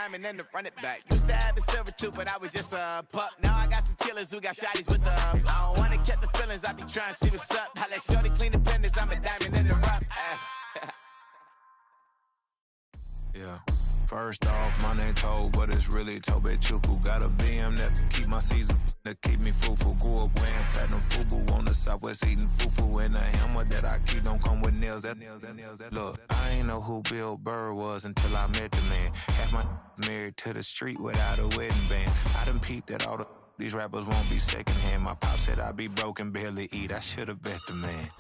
diamond and the run it back. Used to have a silver tooth, but I was just a pup. Now I got some killers who got shotties with the I don't wanna catch the feelings, I be trying to see what's up. I let shorty clean the pendants, I'm a diamond in the rough. Yeah. First off, my name Tobe, but it's really Tobe Chuku. Got a BM that keep my season, that keep me fufu. Grew up wearing platinum fubu on the southwest eating fufu. And the hammer that I keep don't come with nails. Look, I ain't know who Bill Burr was until I met the man. Half my married to the street without a wedding band. I done peeped that all these rappers won't be secondhand. My pop said I'd be broken, barely eat. I should've bet the man.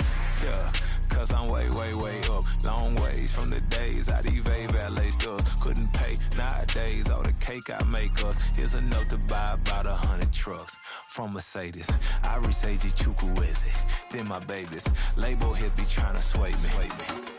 Yeah, cause I'm way, way, way up. Long ways from the days I evade valet stores. Couldn't pay nowadays. All the cake I make us is enough to buy about 100 trucks from Mercedes. I resage Chukwueze, then my babies. Label hit be trying to sway me.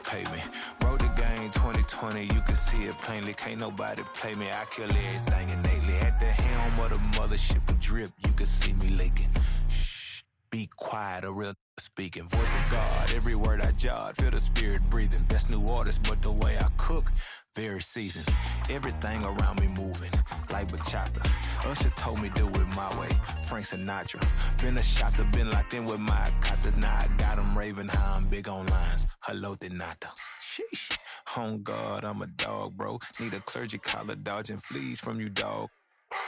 Pay me. Wrote the game 2020, you can see it plainly. Can't nobody play me. I kill everything innately. At the helm of the mothership of drip, you can see me leaking. Shh, be quiet, a real speaking. Voice of God, every word I jot, feel the spirit breathing. Best new artist, but the way I cook, very seasoned. Everything around me moving, like bachata. Usher told me do it my way, Frank Sinatra. Been a shotter, been locked in with my katas. Now I got them raving how I'm big on lines. Hello, Denata. Sheesh. On God, I'm a dog, bro. Need a clergy collar, dodging fleas from you, dog.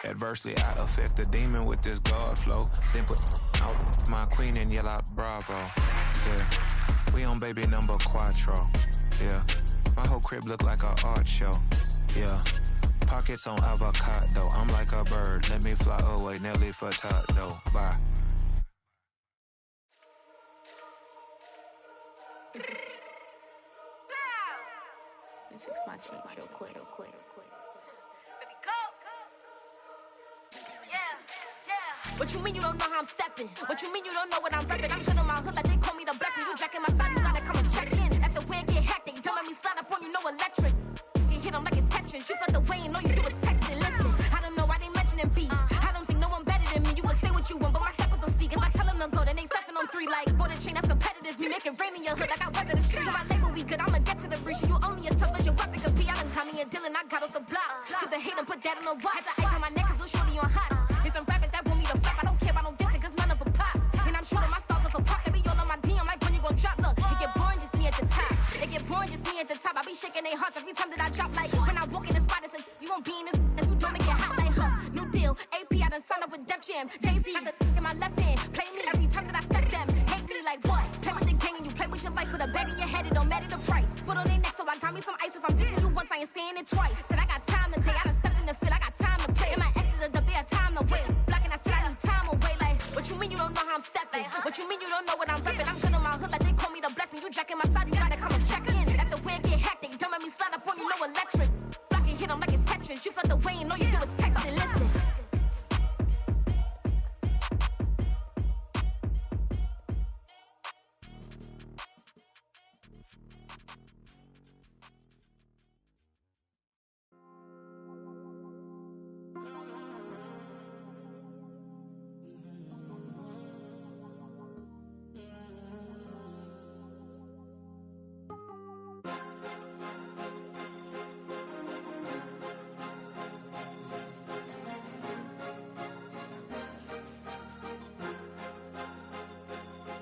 Adversely, I affect a demon with this God flow. Then put out my queen and yell out bravo. Yeah, we on baby number quattro. Yeah, my whole crib look like an art show. Yeah, pockets on avocado. I'm like a bird. Let me fly away, Nelly Furtado. Bye. Let me fix my cheek real quick. What you mean you don't know how I'm stepping? What you mean you don't know what I'm repping? I'm good on my hood like they call me the blessing. You jacking my side, you gotta come and check in. That's the way it get hectic. Don't let me slide up on you, no electric. You hit them like it's Tetris. You felt the way and know you do it texting. Listen, I don't know why they mentioning beef. I don't think no one better than me. You can say what you want, but my steppers don't speak. If I tell them to go, then they stepping on 3 like border chain. That's competitive. Me make it rain in your hood like I weather the street. So my label we good. I'ma get to the reach. You only as tough as your weapon could be. I done Connie and Dylan. I got off the block. Took the hate and put that on the watch. The ice on my neck is little shorty on hot. It's some rappers that want me to flap. I don't care about no dissing, cause none of them pop. And I'm shooting my stars off a pop. They be all on my DM like when you gon' drop. Look, it get boring, just me at the top. It get boring, just me at the top. I be shaking their hearts every time that I drop. Like when I walk in the spot, it's you won't be in this. And you don't make it hot like new deal. AP, I done signed up with Def Jam. Jay-Z, got the in my left hand. Play me every time that I step them. Hate me like what? Play with the gang and you play with your life. With a bag in your head, it don't matter the price. Foot on their neck, so I got me some ice. If I'm dissing you once, I ain't saying it twice. Said I got time today, I done stepped in the field, I got time to play. And my exes are up, they had time to wait. Blocking, I said I need time away. Like, what you mean you don't know how I'm stepping? What you mean you don't know what I'm repping? I'm good on my hood like they call me the blessing. You jacking my side, you gotta come and check in. That's the way it get hectic. Don't let me slide up on you, no electric. Blocking, hit them like it's Tetris. You felt the way and know you do it texting. Listen.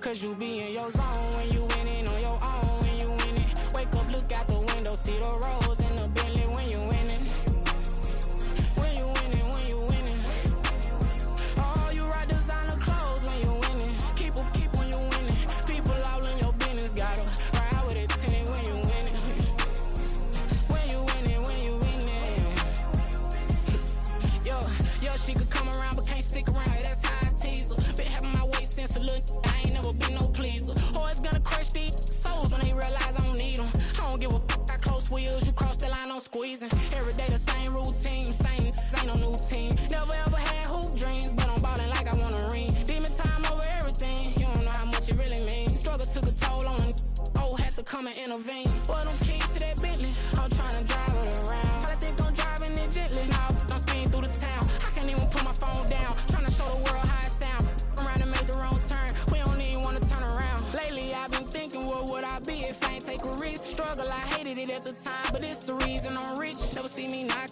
Cause you be in your zone when you winning on your own when you winning. Wake up, look out the window, see the rose in the Bentley when you winning. When you winning, when you winning. Oh, you rock designer clothes when you winning. Keep when you winning. People all in your business, gotta ride with it tinted when you winning. When you winning, when you winning. Yo, she could come around but can't stick around. That's how I tease her. Been having my waist since a little. I ain't never been no pleaser. Always gonna crush these souls when they realize I don't need them. I don't give a fuck how close we is. You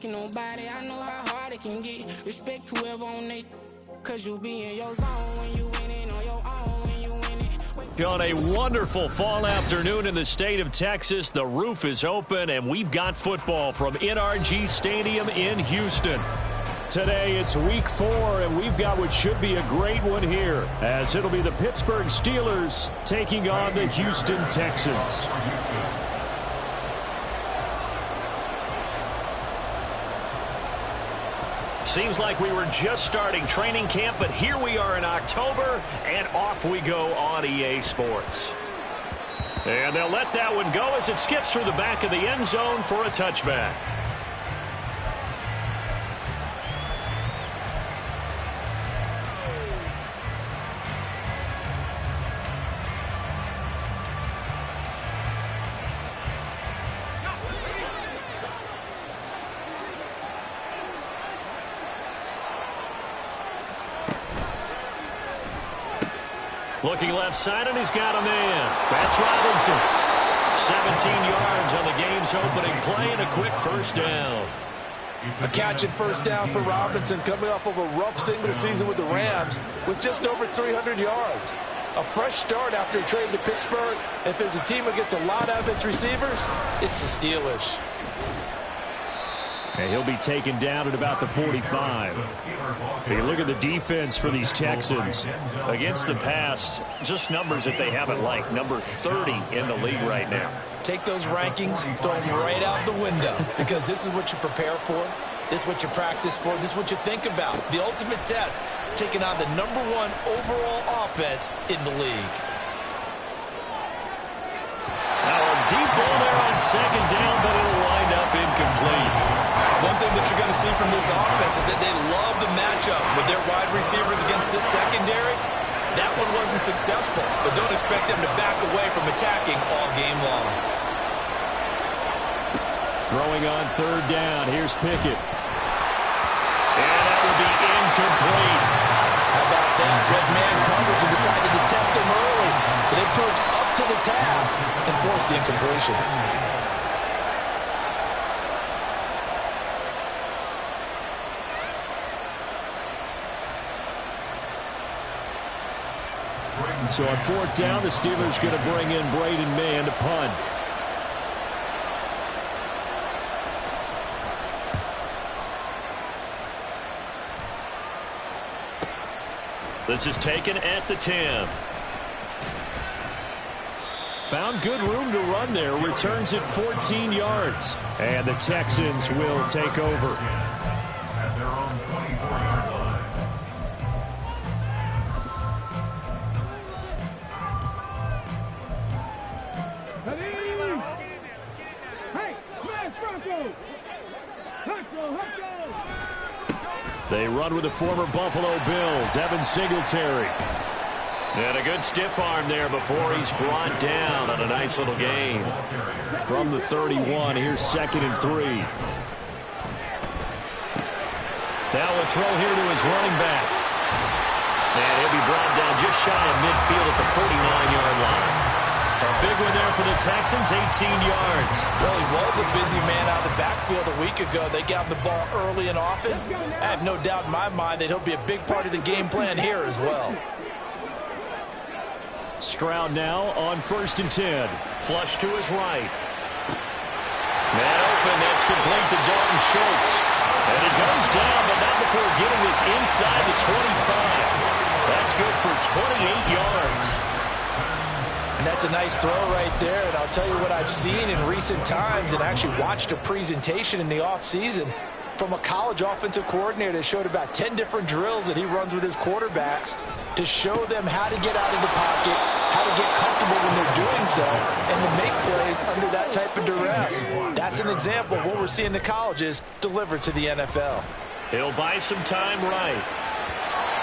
asking nobody. I know how hard it can get. Respect whoever on they, cause you be in your zone when you winning on your own when you winning. On a wonderful fall afternoon in the state of Texas, the roof is open and we've got football from NRG Stadium in Houston. Today it's week 4 and we've got what should be a great one here, as it'll be the Pittsburgh Steelers taking on the Houston Texans. Seems like we were just starting training camp, but here we are in October, and off we go on EA Sports. And they'll let that one go as it skips through the back of the end zone for a touchback. Looking left side, and he's got a man. That's Robinson. 17 yards on the game's opening play and a quick first down. A catch and first down for Robinson, coming off of a rough single season with the Rams with just over 300 yards. A fresh start after a trade to Pittsburgh. If there's a team that gets a lot out of its receivers, it's the Steelers. And he'll be taken down at about the 45. You look at the defense for these Texans. Against the pass, just numbers that they haven't liked. Number 30 in the league right now. Take those rankings and throw them right out the window, because this is what you prepare for. This is what you practice for. This is what you think about. The ultimate test, taking on the #1 overall offense in the league. Now a deep ball there on second down, but it'll wind up incomplete. One thing that you're going to see from this offense is that they love the matchup with their wide receivers against this secondary. That one wasn't successful, but don't expect them to back away from attacking all game long. Throwing on third down. Here's Pickett. And that will be incomplete. How about that? Red man coverage and decided to test him early. But they proved up to the task and forced the incompletion. So on fourth down, the Steelers going to bring in Braden Mann to punt. This is taken at the 10. Found good room to run there. Returns it 14 yards. And the Texans will take over. They run with the former Buffalo Bill, Devin Singletary. And a good stiff arm there before he's brought down on a nice little gain. From the 31, here's 2nd and 3. Now a throw here to his running back. And he'll be brought down just shy of midfield at the 49-yard line. A big one there for the Texans, 18 yards. Well, he was a busy man out of the backfield a week ago. They got the ball early and often. I have no doubt in my mind that he'll be a big part of the game plan here as well. Stroud now on 1st and 10. Flush to his right. Man open, that's complete to Dalton Schultz. And he goes down, but not before getting this inside the 25. That's good for 28 yards. And that's a nice throw right there. And I'll tell you what I've seen in recent times and actually watched a presentation in the offseason from a college offensive coordinator that showed about 10 different drills that he runs with his quarterbacks to show them how to get out of the pocket, how to get comfortable when they're doing so, and to make plays under that type of duress. That's an example of what we're seeing the colleges deliver to the NFL. He'll buy some time right.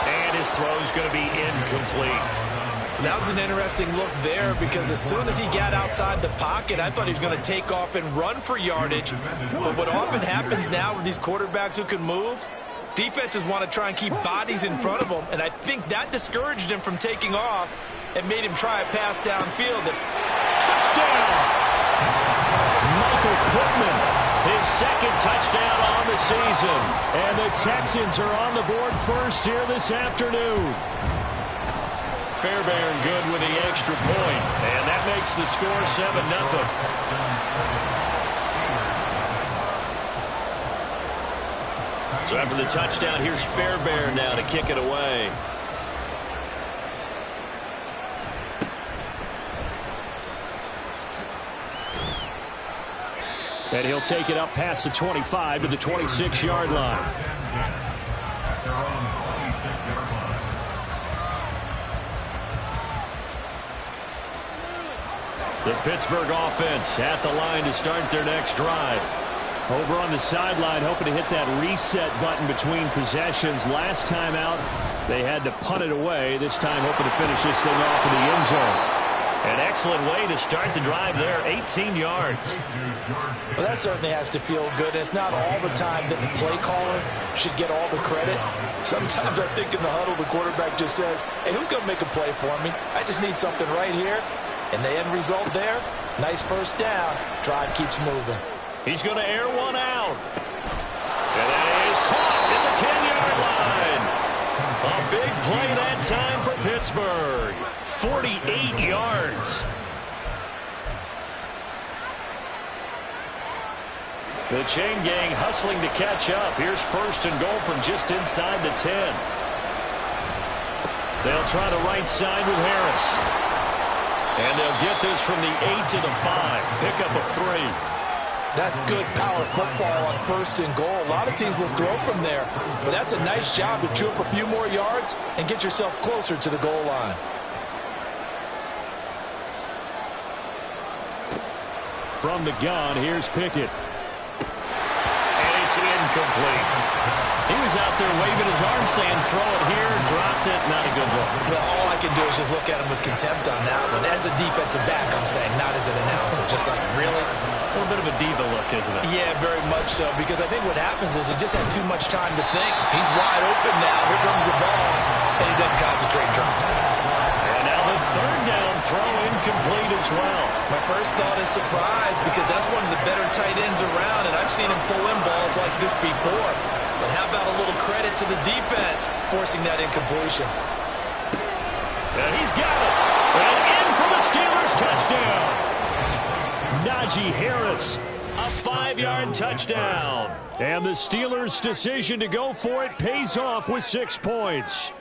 And his throw's going to be incomplete. That was an interesting look there, because as soon as he got outside the pocket, I thought he was going to take off and run for yardage. But what often happens now with these quarterbacks who can move, defenses want to try and keep bodies in front of them, and I think that discouraged him from taking off and made him try a pass downfield. Touchdown! Michael Pittman his second touchdown on the season. And the Texans are on the board first here this afternoon. Fairbairn good with the extra point, and that makes the score 7-0. So after the touchdown, here's Fairbairn now to kick it away. And he'll take it up past the 25 to the 26-yard line. The Pittsburgh offense at the line to start their next drive. Over on the sideline, hoping to hit that reset button between possessions. Last time out, they had to punt it away. This time, hoping to finish this thing off in the end zone. An excellent way to start the drive there, 18 yards. Well, that certainly has to feel good. It's not all the time that the play caller should get all the credit. Sometimes I think in the huddle, the quarterback just says, hey, who's going to make a play for me? I just need something right here. And the end result there, nice first down. Drive keeps moving. He's going to air one out. And that is caught at the 10-yard line. A big play that time for Pittsburgh. 48 yards. The chain gang hustling to catch up. Here's first and goal from just inside the 10. They'll try the right side with Harris. And they'll get this from the 8 to the 5. Pick up a 3. That's good power football on first and goal. A lot of teams will throw from there. But that's a nice job to chew up a few more yards and get yourself closer to the goal line. From the gun, here's Pickett. And it's incomplete. He was out there waving his arm saying, throw it here, dropped it, not a good look. Well, all I can do is just look at him with contempt on that one. As a defensive back, I'm saying, not as an announcer. Just like, really? A little bit of a diva look, isn't it? Yeah, very much so, because I think what happens is he just had too much time to think. He's wide open now. Here comes the ball, and he doesn't concentrate, drops it. And now the third down throw incomplete as well. My first thought is surprise, because that's one of the better tight ends around, and I've seen him pull in balls like this before. But how about a little credit to the defense forcing that incompletion? And he's got it. And in for the Steelers touchdown. Najee Harris, a 5-yard touchdown. And the Steelers' decision to go for it pays off with 6 points.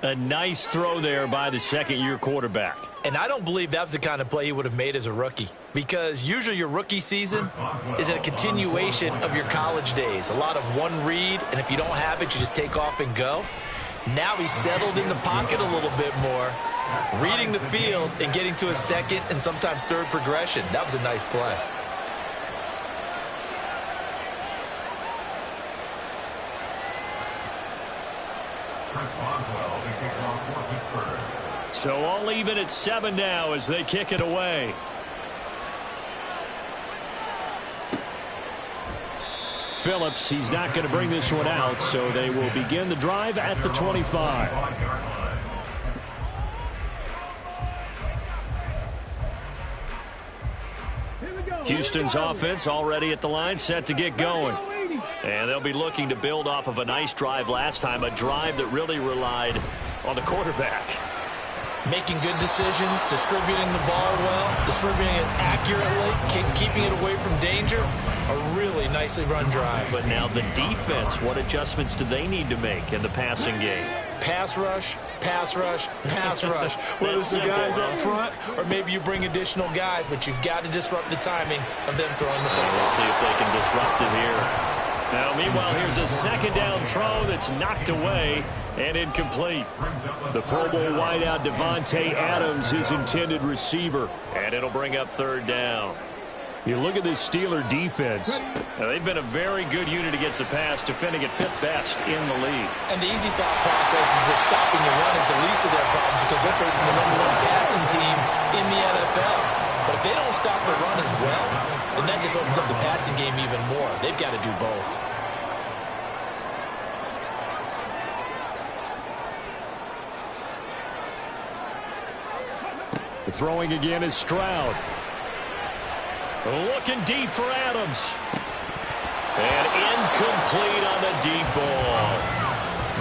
A nice throw there by the second-year quarterback. And I don't believe that was the kind of play he would have made as a rookie, because usually your rookie season is a continuation of your college days. A lot of one read, and if you don't have it, you just take off and go. Now he's settled in the pocket a little bit more, reading the field and getting to a second and sometimes third progression. That was a nice play. So all even at 7 now as they kick it away. Phillips, he's not going to bring this one out, so they will begin the drive at the 25. Houston's offense already at the line, set to get going. And they'll be looking to build off of a nice drive last time, a drive that really relied on the quarterback. Making good decisions, distributing the ball well, distributing it accurately, keeping it away from danger. A really nicely run drive. But now the defense, what adjustments do they need to make in the passing game? Pass rush, pass rush, pass rush. Whether it's the guys up front or maybe you bring additional guys, but you've got to disrupt the timing of them throwing the ball. We'll see if they can disrupt it here. Now, meanwhile, here's a second down throw that's knocked away and incomplete. The Pro Bowl wideout Devontae Adams, his intended receiver, and it'll bring up third down. You look at this Steeler defense. Now, they've been a very good unit against the pass, defending at 5th best in the league. And the easy thought process is that stopping the run is the least of their problems because they're facing the #1 passing team in the NFL. But if they don't stop the run as well, then that just opens up the passing game even more. They've got to do both. The throwing again is Stroud. Looking deep for Adams. And incomplete on the deep ball.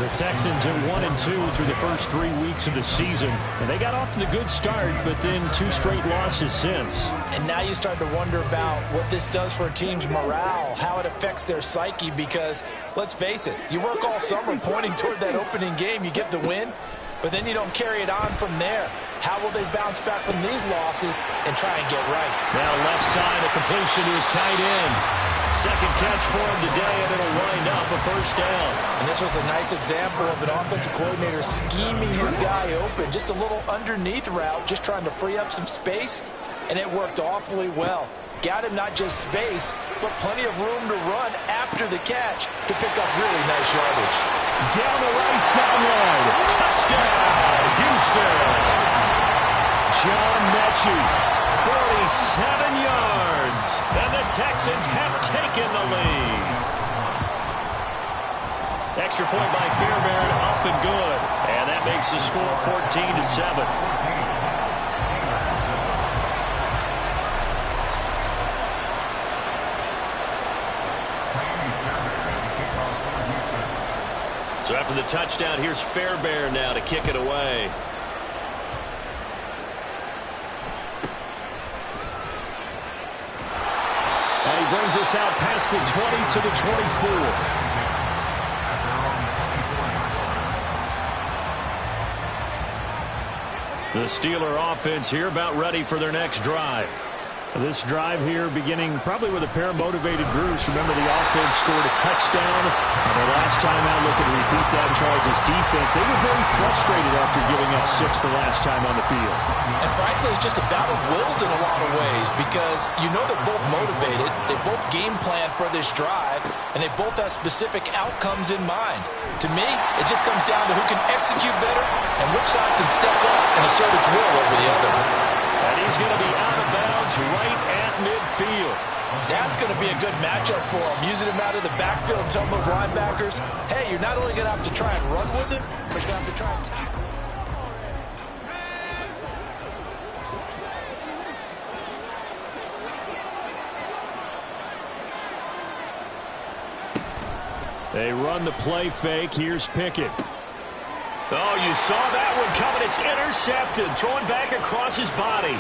The Texans are 1-2 through the first 3 weeks of the season. And they got off to the good start, but then 2 straight losses since. And now you start to wonder about what this does for a team's morale, how it affects their psyche, because let's face it, you work all summer pointing toward that opening game, you get the win, but then you don't carry it on from there. How will they bounce back from these losses and try and get right? Now left side, a completion to his tight end. Second catch for him today, and it'll wind up a first down. And this was a nice example of an offensive coordinator scheming his guy open. Just a little underneath route, just trying to free up some space, and it worked awfully well. Got him not just space, but plenty of room to run after the catch to pick up really nice yardage. Down the right sideline. Touchdown, Houston. John Mechie, 47 yards, and the Texans have taken the lead. Extra point by Fairbairn, up and good, and that makes the score 14-7. So after the touchdown, here's Fairbairn now to kick it away. And he brings us out past the 20 to the 24. The Steeler offense here about ready for their next drive. This drive here beginning probably with a pair of motivated Bruce. Remember, the offense scored a touchdown. And the last time out, looking to repeat that in Charles' defense. They were very frustrated after giving up 6 the last time on the field. And frankly, it's just a battle of wills in a lot of ways, because you know they're both motivated. They both game plan for this drive, and they both have specific outcomes in mind. To me, it just comes down to who can execute better and which side can step up and assert its will over the other. And he's going to be out of bounds right at midfield. That's going to be a good matchup for him. Using him out of the backfield, telling those linebackers, hey, you're not only going to have to try and run with him, but you're going to have to try and tackle him. They run the play fake. Here's Pickett. Oh, you saw that one coming. It's intercepted. Throwing back across his body.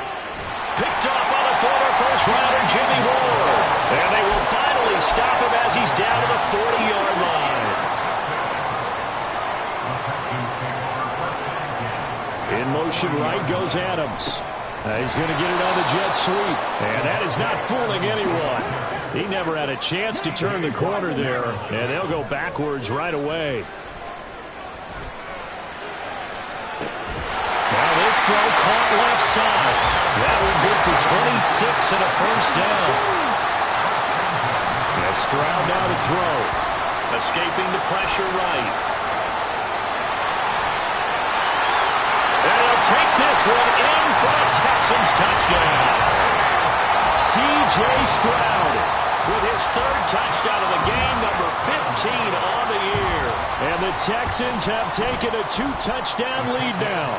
Picked up on the former first-rounder, Jimmy Ward. And they will finally stop him as he's down to the 40-yard line. In motion right goes Adams. He's going to get it on the jet sweep. And that is not fooling anyone. He never had a chance to turn the corner there. And they'll go backwards right away. Now this throw caught left side. That one good for 26 and a first down. And Stroud now to throw. Escaping the pressure right. And he'll take this one in for a Texans touchdown. C.J. Stroud with his 3rd touchdown of the game, number 15 on the year. And the Texans have taken a 2-touchdown lead now.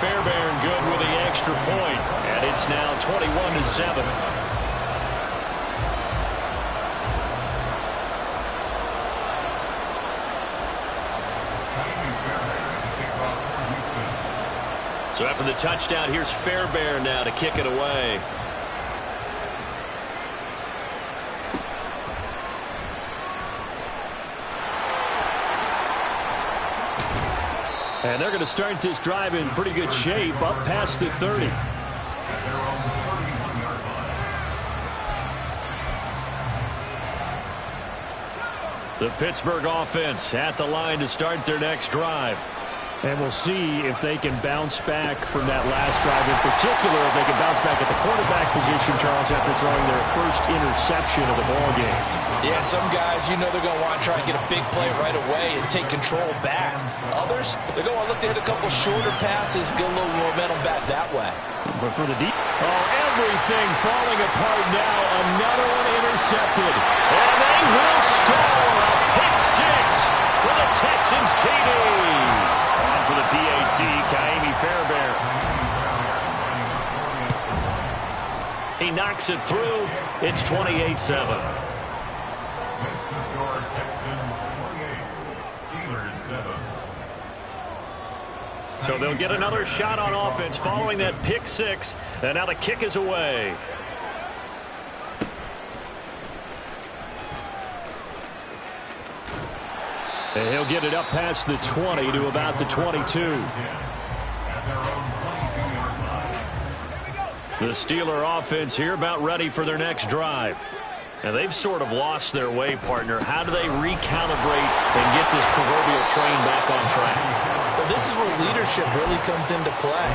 Fairbairn good with the extra point, and it's now 21-7. So after the touchdown, here's Fairbairn now to kick it away. And they're going to start this drive in pretty good shape, up past the 30. The Pittsburgh offense at the line to start their next drive. And we'll see if they can bounce back from that last drive. In particular, if they can bounce back at the quarterback position, Charles, after throwing their first interception of the ballgame. Yeah, and some guys, you know they're going to want to try and get a big play right away and take control back. Others, they're going to look to hit a couple shorter passes, get a little momentum back that way. But for the deep... Oh, everything falling apart now. Another one intercepted. And they will score a pick 6 for the Texans TD. And for the PAT, Ka'imi Fairbairn. He knocks it through. It's 28-7. So they'll get another shot on offense following that pick six. And now the kick is away. And he'll get it up past the 20 to about the 22. The Steeler offense here about ready for their next drive. And they've sort of lost their way, partner. How do they recalibrate and get this proverbial train back on track? Well, this is where leadership really comes into play.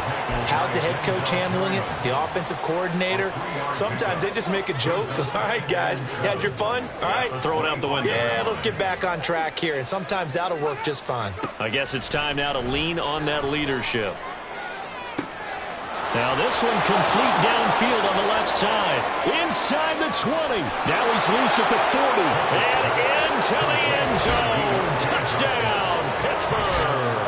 How's the head coach handling it? The offensive coordinator? Sometimes they just make a joke. All right, guys, you had your fun? All right. Throw it out the window. Yeah, let's get back on track here. And sometimes that'll work just fine. I guess it's time now to lean on that leadership. Now this one complete downfield on the left side. Inside the 20. Now he's loose at the 40. And into the end zone. Touchdown, Pittsburgh.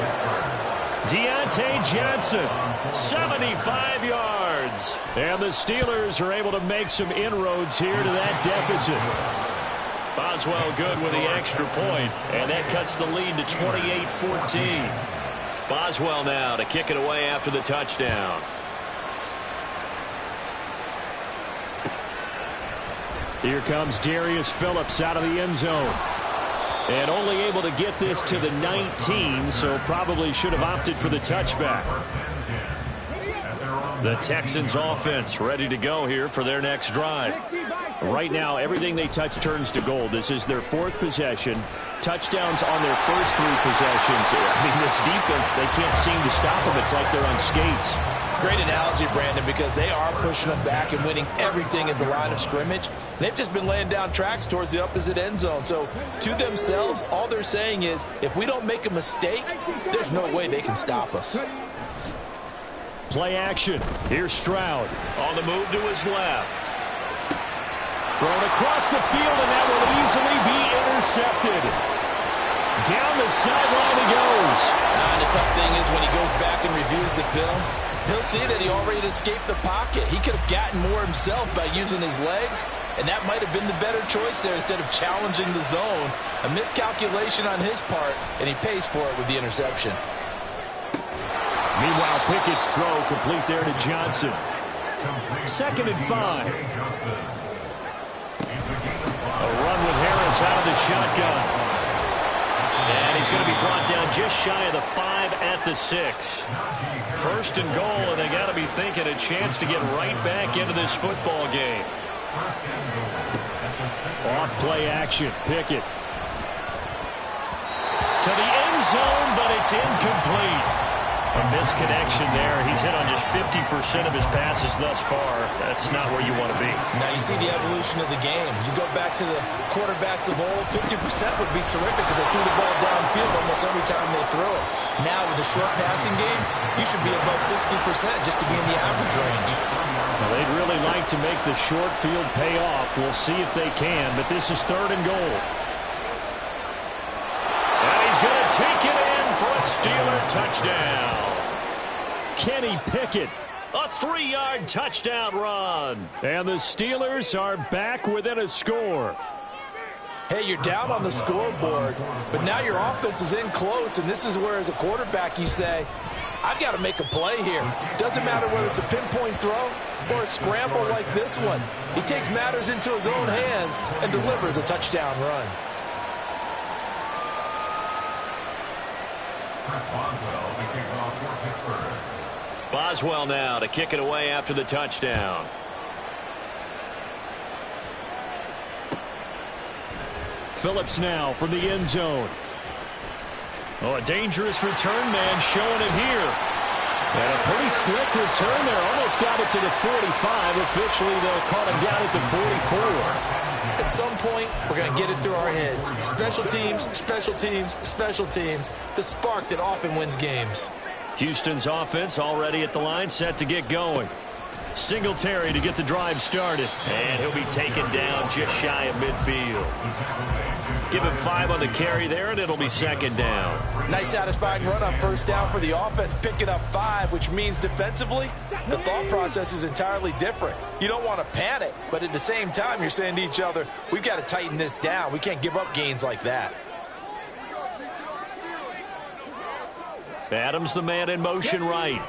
Deontay Johnson, 75 yards. And the Steelers are able to make some inroads here to that deficit. Boswell good with the extra point, and that cuts the lead to 28-14. Boswell now to kick it away after the touchdown. Here comes Darius Phillips out of the end zone. And only able to get this to the 19, so probably should have opted for the touchback. The Texans offense ready to go here for their next drive. Right now, everything they touch turns to gold. This is their fourth possession. Touchdowns on their first three possessions. I mean, this defense, they can't seem to stop them. It's like they're on skates. Great analogy, Brandon, because they are pushing them back and winning everything at the line of scrimmage. They've just been laying down tracks towards the opposite end zone. So to themselves, all they're saying is, if we don't make a mistake, there's no way they can stop us. Play action. Here's Stroud on the move to his left. Thrown across the field, and that will easily be intercepted. Down the sideline he goes. And the tough thing is when he goes back and reviews the film, he'll see that he already escaped the pocket. He could have gotten more himself by using his legs, and that might have been the better choice there instead of challenging the zone. A miscalculation on his part, and he pays for it with the interception. Meanwhile, Pickett's throw complete there to Johnson. 2nd and 5. A run with Harris out of the shotgun. And he's going to be brought down just shy of the 5 at the 6. 1st and goal, and they got to be thinking a chance to get right back into this football game. Off play action, Pickett. To the end zone, but it's incomplete. A misconnection there. He's hit on just 50% of his passes thus far. That's not where you want to be. Now you see the evolution of the game. You go back to the quarterbacks of old, 50% would be terrific because they threw the ball downfield almost every time they throw it. Now with the short passing game, you should be above 60% just to be in the average range. Well, they'd really like to make the short field pay off. We'll see if they can, but this is 3rd and goal. And he's going to take it in for a Steeler touchdown. Kenny Pickett, a 3-yard touchdown run. And the Steelers are back within a score. Hey, you're down on the scoreboard, but now your offense is in close, and this is where, as a quarterback, you say, I've got to make a play here. Doesn't matter whether it's a pinpoint throw or a scramble like this one. He takes matters into his own hands and delivers a touchdown run. Boswell now to kick it away after the touchdown. Phillips now from the end zone. Oh, a dangerous return man showing it here. And a pretty slick return there. Almost got it to the 45. Officially, they'll call him down at the 44. At some point, we're going to get it through our heads. Special teams, special teams, special teams. The spark that often wins games. Houston's offense already at the line, set to get going. Singletary to get the drive started. And he'll be taken down just shy of midfield. Give him 5 on the carry there, and it'll be second down. Nice satisfying run on first down for the offense, picking up 5, which means defensively, the thought process is entirely different. You don't want to panic, but at the same time, you're saying to each other, we've got to tighten this down. We can't give up gains like that. Adams the man in motion right.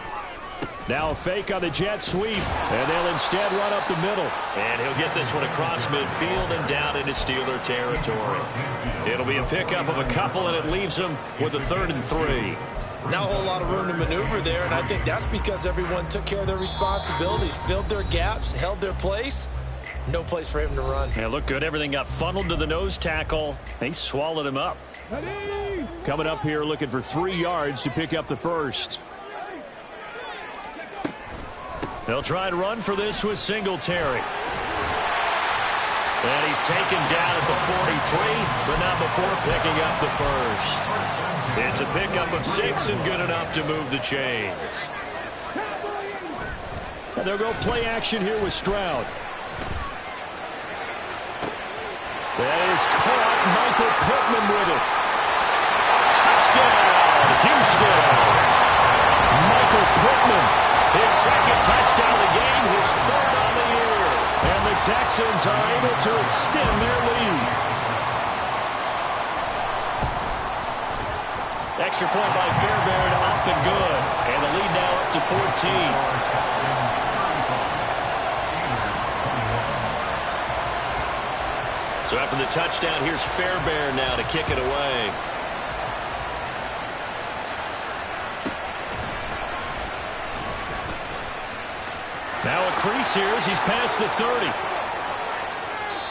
Now a fake on the jet sweep, and they'll instead run up the middle. And he'll get this one across midfield and down into Steeler territory. It'll be a pickup of a couple, and it leaves them with a 3rd and 3. Not a whole lot of room to maneuver there, and I think that's because everyone took care of their responsibilities, filled their gaps, held their place. No place for him to run. Yeah, look good. Everything got funneled to the nose tackle. They swallowed him up. Coming up here looking for 3 yards to pick up the first. They'll try and run for this with Singletary. And he's taken down at the 43, but not before picking up the first. It's a pickup of 6 and good enough to move the chains. And they'll go play action here with Stroud. That is caught. Michael Pittman with it. Touchdown, Houston. Michael Pittman, his 2nd touchdown of the game, his 3rd on the year. And the Texans are able to extend their lead. Extra point by Fairbairn, up and good. And the lead now up to 14. So after the touchdown, here's Fairbairn now to kick it away. Now a crease here as he's past the 30.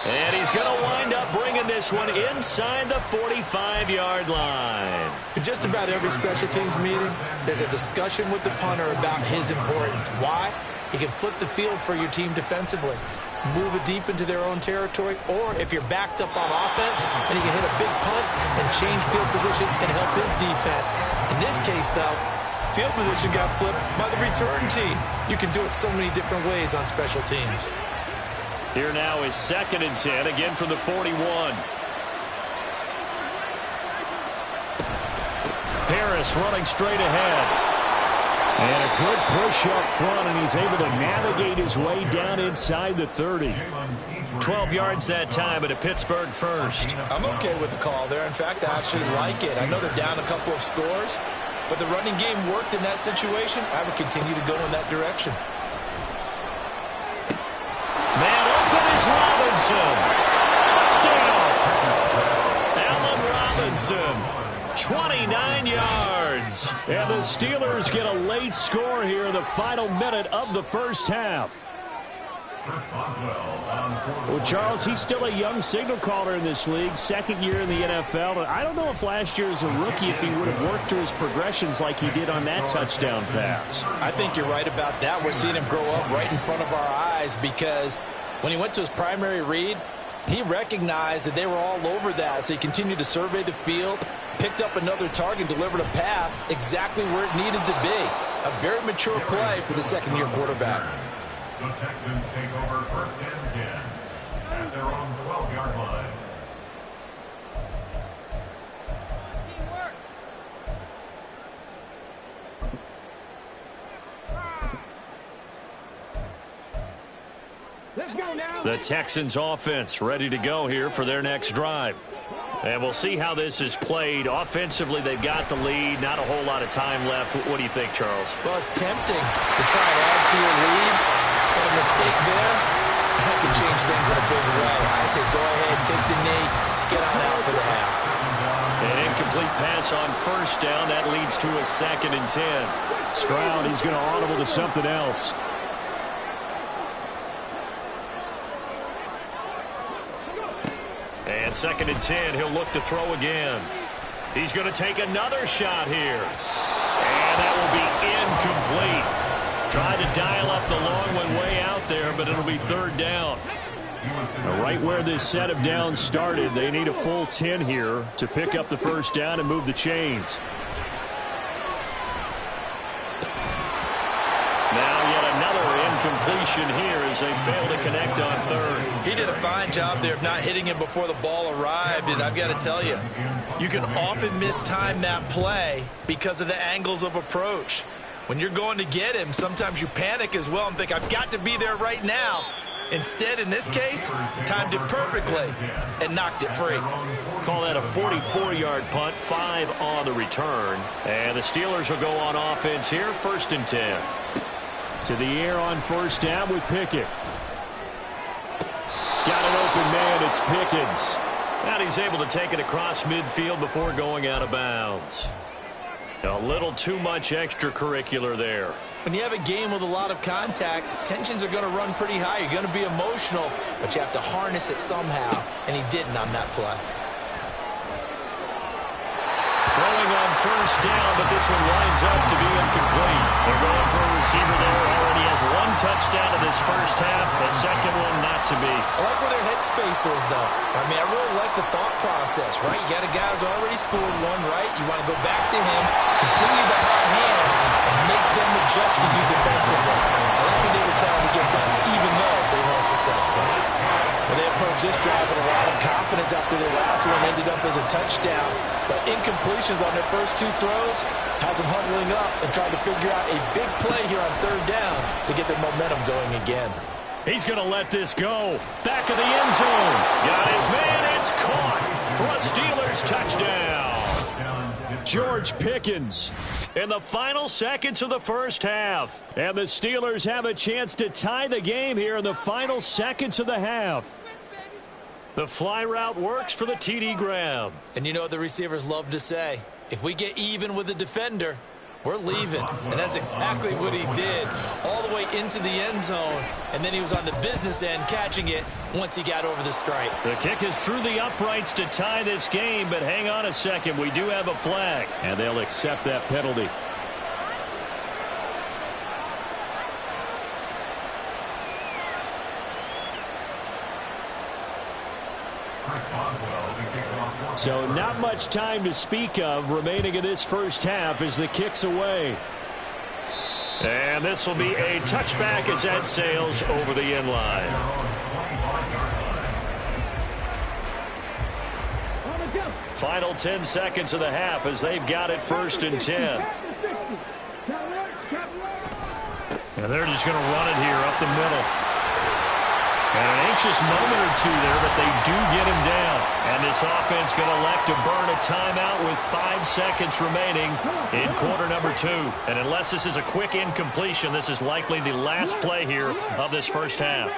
And he's going to wind up bringing this one inside the 45-yard line. In just about every special teams meeting, there's a discussion with the punter about his importance. Why? He can flip the field for your team defensively, move it deep into their own territory, or if you're backed up on offense, then he can hit a big punt and change field position and help his defense. In this case, though, field position got flipped by the return team. You can do it so many different ways on special teams. Here now is 2nd and 10, again from the 41. Harris running straight ahead. And a good push up front, and he's able to navigate his way down inside the 30. 12 yards that time, and a Pittsburgh first. I'm okay with the call there. In fact, I actually like it. I know they're down a couple of scores, but the running game worked in that situation. I would continue to go in that direction. Man open is Robinson. Touchdown. Allen Robinson. 29 yards. And the Steelers get a late score here in the final minute of the first half. Well, Charles, he's still a young signal caller in this league, 2nd year in the NFL. I don't know if last year as a rookie if he would have worked through his progressions like he did on that touchdown pass. I think you're right about that. We're seeing him grow up right in front of our eyes because when he went to his primary read, he recognized that they were all over that, so he continued to survey the field, picked up another target, delivered a pass exactly where it needed to be. A very mature play for the 2nd-year quarterback. The Texans take over 1st and 10 at their own 12-yard line. The Texans offense ready to go here for their next drive. And we'll see how this is played. Offensively, they've got the lead. Not a whole lot of time left. What do you think, Charles? Well, it's tempting to try and add to your lead, but a mistake there, that can change things in a big way. I say go ahead, take the knee, get on out for the half. An incomplete pass on 1st down. That leads to a 2nd and 10. Stroud, he's going to audible to something else. And 2nd and 10, he'll look to throw again. He's going to take another shot here. And that will be incomplete. Tried to dial up the long one way out there, but it'll be 3rd down. Right where this set of downs started, they need a full 10 here to pick up the 1st down and move the chains. Now yet another incompletion. completion here as they fail to connect on third. He did a fine job there of not hitting him before the ball arrived, and I've got to tell you, you can often mistime that play because of the angles of approach. When you're going to get him, sometimes you panic as well and think, I've got to be there right now. Instead, in this case, timed it perfectly and knocked it free. Call that a 44-yard punt, 5 on the return. And the Steelers will go on offense here, 1st and 10. To the air on 1st down with Pickett. Got an open man, it's Pickens. And he's able to take it across midfield before going out of bounds. A little too much extracurricular there. When you have a game with a lot of contact, tensions are going to run pretty high. You're going to be emotional, but you have to harness it somehow, and he didn't on that play. Throwing on 1st down, but this one lines up to be incomplete. They're going for a receiver there. Already has 1 touchdown in this first half. A second one not to be. I like where their headspace is, though. I mean, I really like the thought process, right? You got a guy who's already scored one, right? You want to go back to him, continue the hot hand, and make them adjust to you defensively. I like what they were trying to get done, even though they weren't successful. Well, they approached this drive with a lot of confidence after their last one ended up as a touchdown. But incompletions on their first 2 throws has them huddling up and trying to figure out a big play here on 3rd down to get their momentum going again. He's going to let this go. Back of the end zone. Got his man. It's caught for a Steelers touchdown. George Pickens in the final seconds of the first half. And the Steelers have a chance to tie the game here in the final seconds of the half. The fly route works for the TD Graham. And you know what the receivers love to say? If we get even with the defender, we're leaving. And that's exactly what he did. All the way into the end zone. And then he was on the business end catching it once he got over the stripe. The kick is through the uprights to tie this game. But hang on a second. We do have a flag. And they'll accept that penalty. So not much time to speak of remaining in this first half as the kick's away. And this will be a touchback as that sails over the end line. Final 10 seconds of the half as they've got it 1st and 10. And they're just going to run it here up the middle. And an anxious moment or two there, but they do get him down. And this offense going to elect to burn a timeout with 5 seconds remaining in quarter number 2. And unless this is a quick incompletion, this is likely the last play here of this first half.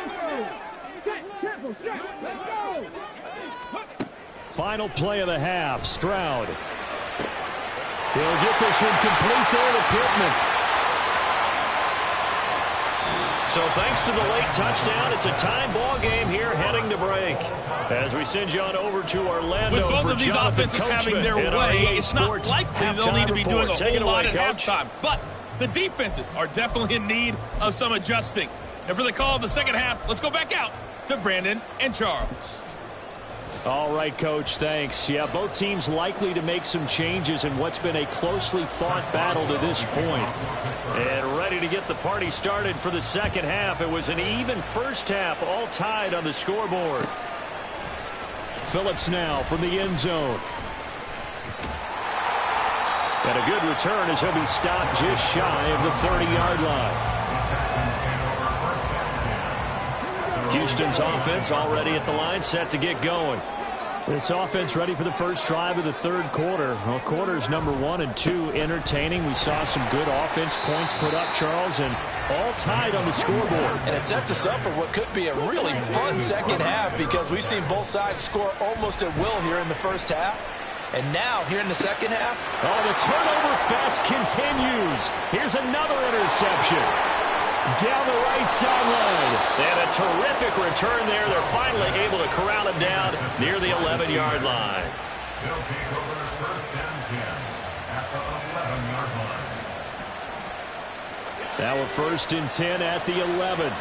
Final play of the half, Stroud. He'll get this one complete there to Pittman. So thanks to the late touchdown, it's a tie ball game here heading to break. As we send you on over to Orlando. With both of these offenses having their way, it's not likely they'll need to be doing a whole lot at halftime. But the defenses are definitely in need of some adjusting. And for the call of the second half, let's go back out to Brandon and Charles. All right, Coach, thanks. Yeah, both teams likely to make some changes in what's been a closely fought battle to this point. And ready to get the party started for the second half. It was an even first half, all tied on the scoreboard. Phillips now from the end zone. And a good return as he'll be stopped just shy of the 30-yard line. Houston's offense already at the line, set to get going. This offense ready for the first drive of the third quarter. Well, quarters number 1 and 2 entertaining. We saw some good offense points put up, Charles, and all tied on the scoreboard. And it sets us up for what could be a really fun second half because we've seen both sides score almost at will here in the first half. And now, here in the second half. Oh, the turnover fest continues. Here's another interception. Down the right sideline. And a terrific return there. They're finally able to corral him down near the 11-yard line. They'll take over 1st and 10 at the 11-yard line. Now a 1st and 10 at the 11.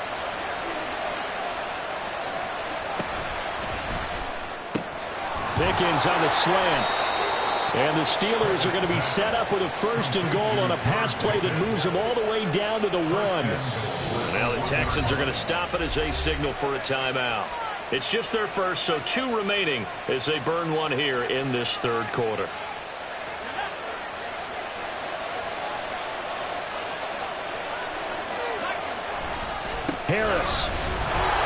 Pickens on the slant. And the Steelers are going to be set up with a 1st and goal on a pass play that moves them all the way down to the 1. Now the Texans are going to stop it as they signal for a timeout. It's just their first, so 2 remaining as they burn one here in this third quarter. Harris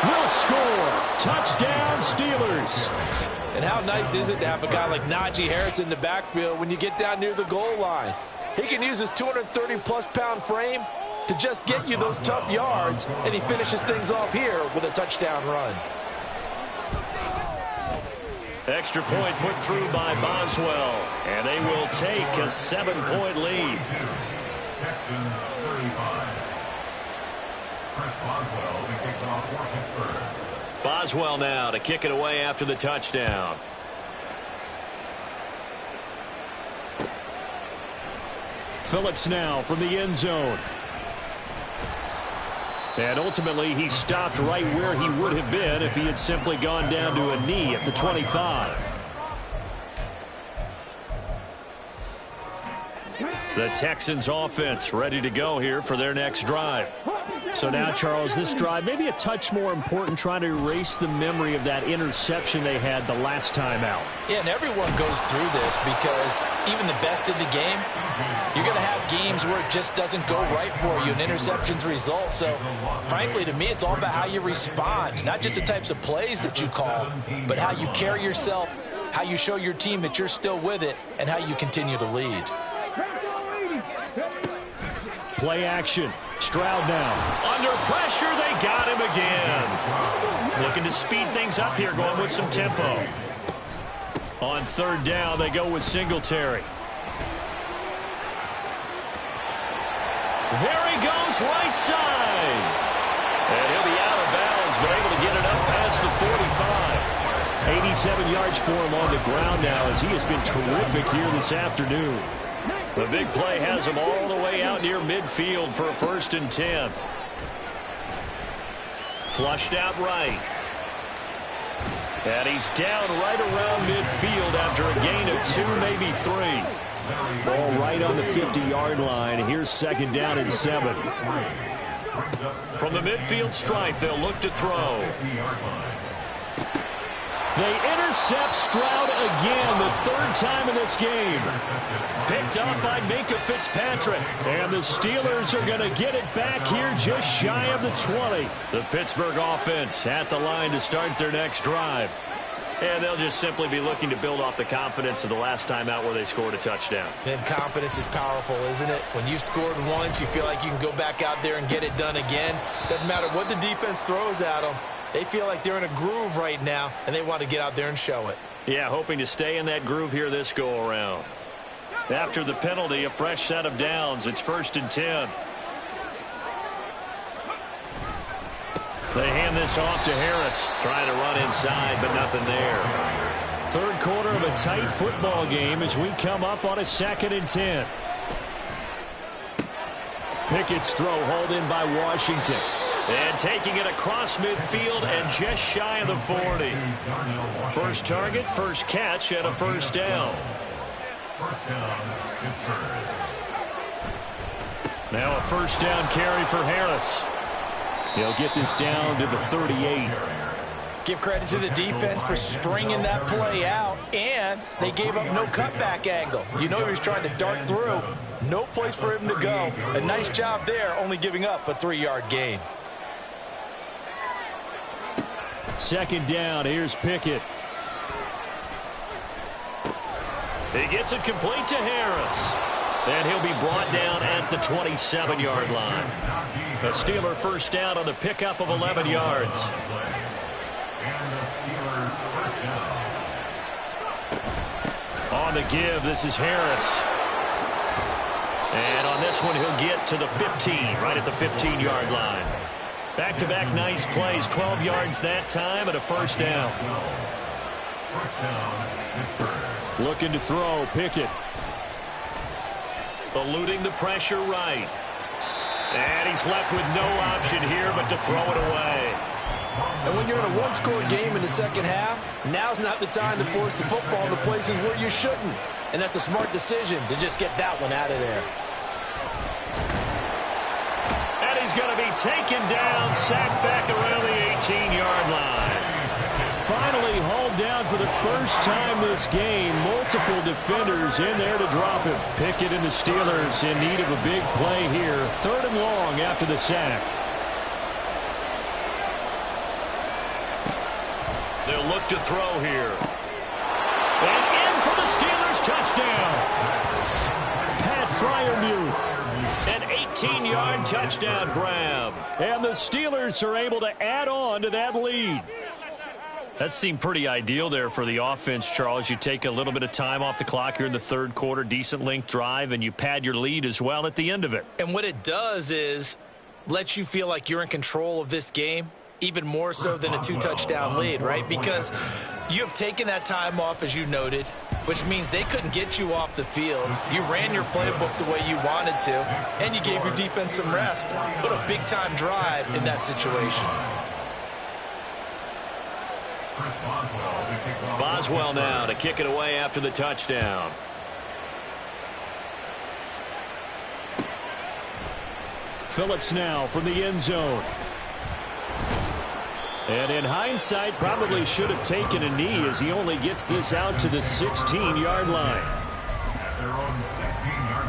will score. Touchdown, Steelers. And how nice is it to have a guy like Najee Harris in the backfield when you get down near the goal line? He can use his 230-plus pound frame to just get you those tough yards, and he finishes things off here with a touchdown run. Extra point put through by Boswell, and they will take a 7-point lead. Texans 35. Chris Boswell kicks off for Pittsburgh. Boswell now to kick it away after the touchdown. Phillips now from the end zone. And ultimately, he stopped right where he would have been if he had simply gone down to a knee at the 25. The Texans offense ready to go here for their next drive. So now, Charles, this drive maybe a touch more important, trying to erase the memory of that interception they had the last time out. Yeah, and everyone goes through this because even the best in the game, you're going to have games where it just doesn't go right for you, and interceptions result. So, frankly, to me, it's all about how you respond, not just the types of plays that you call, but how you carry yourself, how you show your team that you're still with it, and how you continue to lead. Play action. Stroud now. Under pressure, they got him again. Looking to speed things up here, going with some tempo. On third down, they go with Singletary. There he goes, right side. And he'll be out of bounds, but able to get it up past the 45. 87 yards for him on the ground now, as he has been terrific here this afternoon. The big play has him all the way out near midfield for a 1st and 10. Flushed out right. And he's down right around midfield after a gain of 2, maybe 3. Ball right on the 50-yard line. Here's 2nd down and 7. From the midfield stripe, they'll look to throw. They intercept Stroud again, the 3rd time in this game. Picked up by Minkah Fitzpatrick. And the Steelers are going to get it back here just shy of the 20. The Pittsburgh offense at the line to start their next drive. And they'll just simply be looking to build off the confidence of the last time out where they scored a touchdown. And confidence is powerful, isn't it? When you've scored once, you feel like you can go back out there and get it done again. Doesn't matter what the defense throws at them. They feel like they're in a groove right now, and they want to get out there and show it. Yeah, hoping to stay in that groove here this go-around. After the penalty, a fresh set of downs. It's 1st and 10. They hand this off to Harris. Trying to run inside, but nothing there. 3rd quarter of a tight football game as we come up on a 2nd and 10. Pickett's throw hauled in by Washington. And taking it across midfield and just shy of the 40. First target, first catch, and a 1st down. Now a 1st down carry for Harris. He'll get this down to the 38. Give credit to the defense for stringing that play out, and they gave up no cutback angle. You know he was trying to dart through. No place for him to go. A nice job there, only giving up a 3-yard gain. 2nd down. Here's Pickett. He gets it complete to Harris. And he'll be brought down at the 27-yard line. A Steeler 1st down on the pickup of 11 yards. On the give, this is Harris. And on this one, he'll get to the 15, right at the 15-yard line. Back-to-back nice plays, 12 yards that time, and a 1st down. Looking to throw, Pickett. Eluding the pressure right. And he's left with no option here but to throw it away. And when you're in a one-score game in the 2nd half, now's not the time to force the football into places where you shouldn't. And that's a smart decision to just get that one out of there. And he's going to be taken down, sacked back around the 18-yard line. Finally hauled down for the first time this game. Multiple defenders in there to drop him. Pickett and the Steelers in need of a big play here. 3rd and long after the sack. They'll look to throw here. And in for the Steelers, touchdown. Pat Freiermuth. An 18-yard touchdown grab. And the Steelers are able to add on to that lead. That seemed pretty ideal there for the offense, Charles. You take a little bit of time off the clock here in the 3rd quarter, decent length drive, and you pad your lead as well at the end of it. And what it does is let you feel like you're in control of this game, even more so than a 2-touchdown lead, right? Because you have taken that time off, as you noted, which means they couldn't get you off the field. You ran your playbook the way you wanted to, and you gave your defense some rest. What a big-time drive in that situation. Boswell now to kick it away after the touchdown. Phillips now from the end zone. And in hindsight, probably should have taken a knee as he only gets this out to the 16-yard line. At their own 16-yard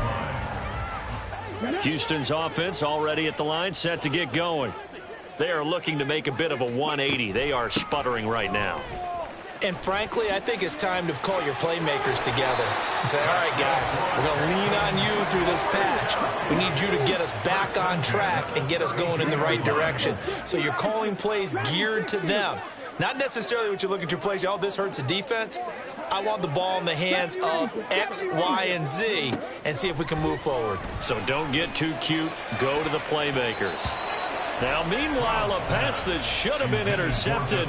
line. Houston's offense already at the line, set to get going. They are looking to make a bit of a 180. They are sputtering right now. And frankly, I think it's time to call your playmakers together and say, all right, guys, we're going to lean on you through this patch. We need you to get us back on track and get us going in the right direction. So you're calling plays geared to them. Not necessarily what you look at your plays, oh, this hurts the defense. I want the ball in the hands of X, Y, and Z and see if we can move forward. So don't get too cute. Go to the playmakers. Now, meanwhile, a pass that should have been intercepted,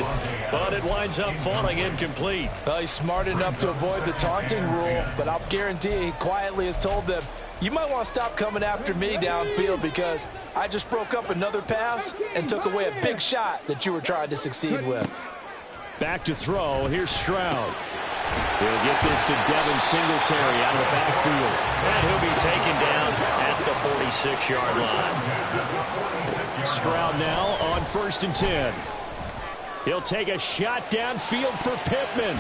but it winds up falling incomplete. Well, he's smart enough to avoid the taunting rule, but I'll guarantee he quietly has told them, you might want to stop coming after me downfield because I just broke up another pass and took away a big shot that you were trying to succeed with. Back to throw. Here's Stroud. He'll get this to Devin Singletary out of the backfield. And he'll be taken down at the 46-yard line. Stroud now on 1st and 10. He'll take a shot downfield for Pittman.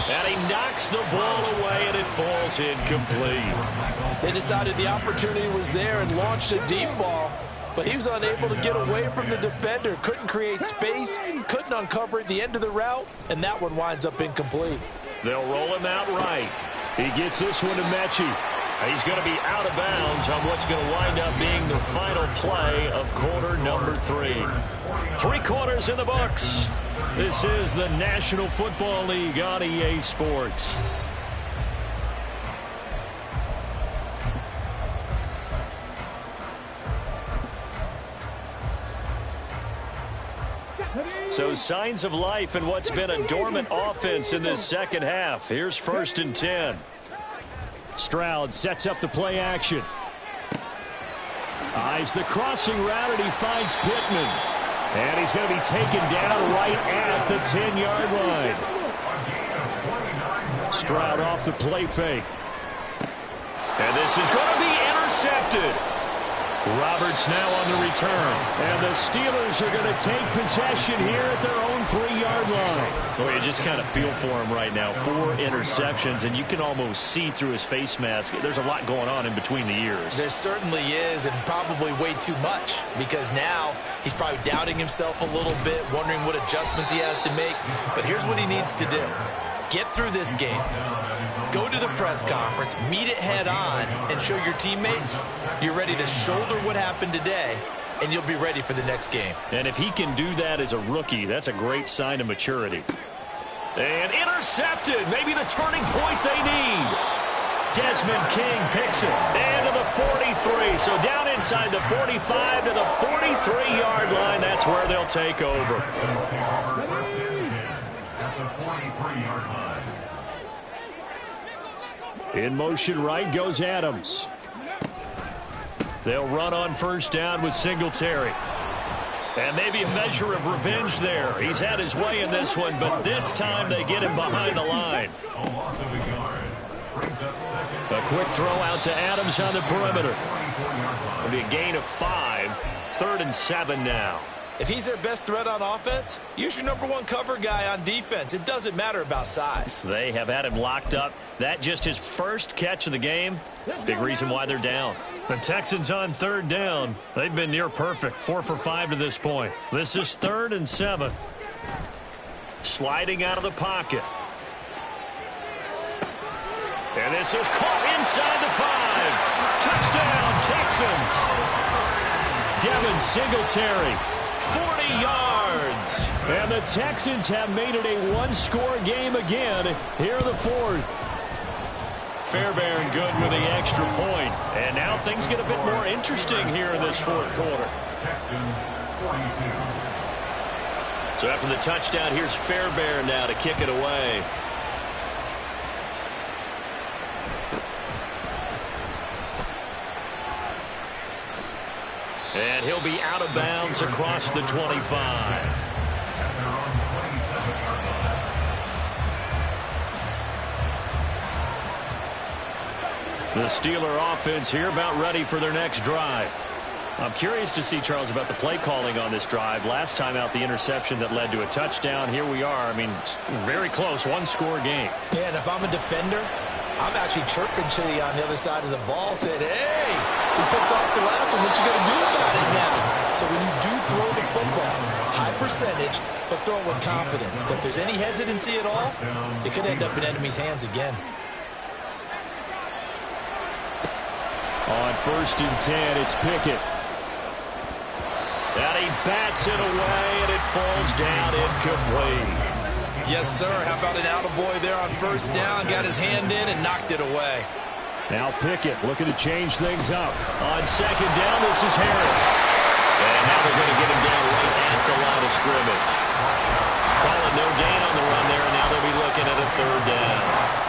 And he knocks the ball away, and it falls incomplete. They decided the opportunity was there and launched a deep ball, but he was unable to get away from the defender. Couldn't create space, couldn't uncover at the end of the route, and that one winds up incomplete. They'll roll him out right. He gets this one to Mechie. He's going to be out of bounds on what's going to wind up being the final play of quarter number 3. 3 quarters in the books. This is the National Football League on EA Sports. So signs of life in what's been a dormant offense in this second half. Here's 1st and 10. Stroud sets up the play action. Eyes the crossing route, and he finds Pittman. And he's going to be taken down right at the 10-yard line. Stroud off the play fake. And this is going to be intercepted. Roberts now on the return. And the Steelers are going to take possession here at their own 3-yard line. Well, you just kind of feel for him right now. 4 interceptions, and you can almost see through his face mask. There's a lot going on in between the ears. There certainly is, and probably way too much, because now he's probably doubting himself a little bit, wondering what adjustments he has to make. But here's what he needs to do. Get through this game. Go to the press conference, meet it head on, and show your teammates you're ready to shoulder what happened today, and you'll be ready for the next game. And if he can do that as a rookie, that's a great sign of maturity. And intercepted. Maybe the turning point they need. Desmond King picks it. And to the 43. So down inside the 45 to the 43-yard line. That's where they'll take over. At the 43-yard line. In motion right goes Adams. They'll run on 1st down with Singletary. And maybe a measure of revenge there. He's had his way in this one, but this time they get him behind the line. A loss of a yard. A quick throw out to Adams on the perimeter. It'll be a gain of 5. 3rd and 7 now. If he's their best threat on offense, use your #1 cover guy on defense. It doesn't matter about size. They have had him locked up. That just his first catch of the game. Big reason why they're down. The Texans on 3rd down. They've been near perfect. 4 for 5 to this point. This is 3rd and 7. Sliding out of the pocket. And this is caught inside the 5. Touchdown, Texans. Devin Singletary. 40 yards. And the Texans have made it a one-score game again here in the 4th. Fairbairn good with the extra point. And now things get a bit more interesting here in this 4th quarter. Texans 42. So after the touchdown, here's Fairbairn now to kick it away. And he'll be out of bounds across the 25. The Steeler offense here about ready for their next drive. I'm curious to see, Charles, about the play calling on this drive. Last time out, the interception that led to a touchdown. Here we are. I mean, very close, one-score game. Yeah, and if I'm a defender, I'm actually chirping Chili on the other side of the ball, saying, hey, we picked off the last one. What you going to do about it now? So when you do throw the football, high percentage, but throw it with confidence. If there's any hesitancy at all, it could end up in enemy's hands again. On 1st and 10, it's Pickett. And he bats it away, and it falls down incomplete. Yes, sir. How about an attaboy there on 1st down? Got his hand in and knocked it away. Now Pickett looking to change things up. On 2nd down, this is Harris. And now they're going to get him down right at the line of scrimmage. Calling no gain on the run there, and now they'll be looking at a 3rd down.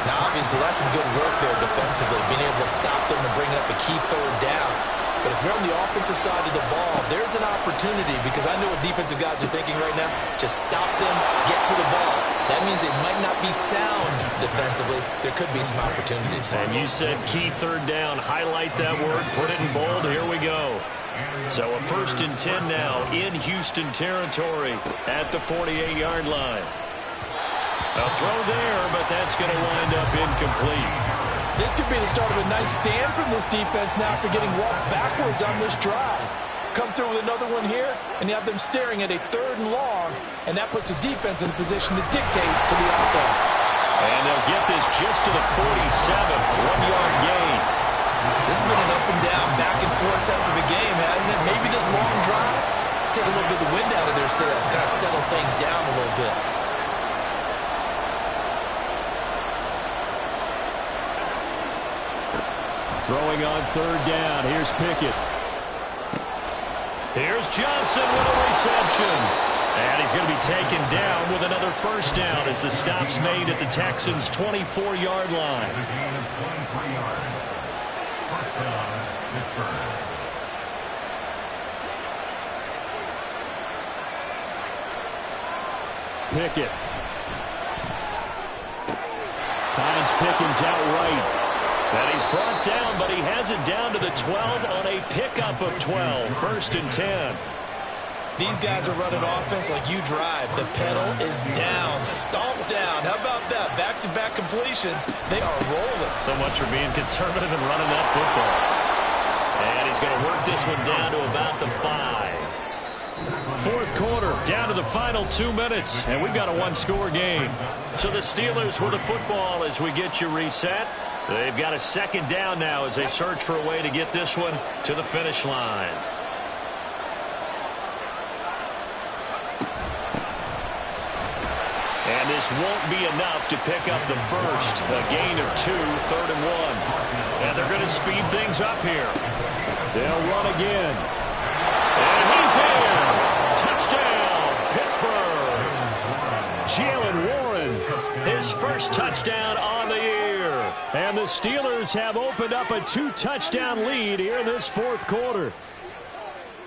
Now, obviously, that's some good work there defensively, being able to stop them and bring up a key 3rd down. But if you're on the offensive side of the ball, there's an opportunity, because I know what defensive guys are thinking right now. Just stop them, get to the ball. That means they might not be sound defensively. There could be some opportunities. And you said key 3rd down. Highlight that word. Put it in bold. Here we go. So a 1st and 10 now in Houston territory at the 48-yard line. A throw there, but that's going to wind up incomplete. This could be the start of a nice stand from this defense now after getting walked backwards on this drive. Come through with another one here, and you have them staring at a 3rd and long, and that puts the defense in a position to dictate to the offense. And they'll get this just to the 47, 1-yard gain. This has been an up and down, back and forth type of a game, hasn't it? Maybe this long drive, take a little bit of the wind out of their sails, kind of settle things down a little bit. Throwing on 3rd down. Here's Pickett. Here's Johnson with a reception. And he's going to be taken down with another 1st down as the stop's made at the Texans' 24-yard line. Pickett. Finds Pickens outright. And he's brought down, but he has it down to the 12 on a pickup of 12. 1st and 10. These guys are running offense like you drive. The pedal is down, stomp down. How about that? Back-to-back completions. They are rolling. So much for being conservative and running that football. And he's going to work this one down to about the 5. 4th quarter, down to the final 2 minutes, and we've got a one-score game. So the Steelers with the football as we get you reset. They've got a 2nd down now as they search for a way to get this one to the finish line. And this won't be enough to pick up the first. A gain of 2, 3rd and 1. And they're going to speed things up here. They'll run again. And he's in. Touchdown, Pittsburgh. Jalen Warren, his first touchdown on the year. And the Steelers have opened up a 2-touchdown lead here in this 4th quarter.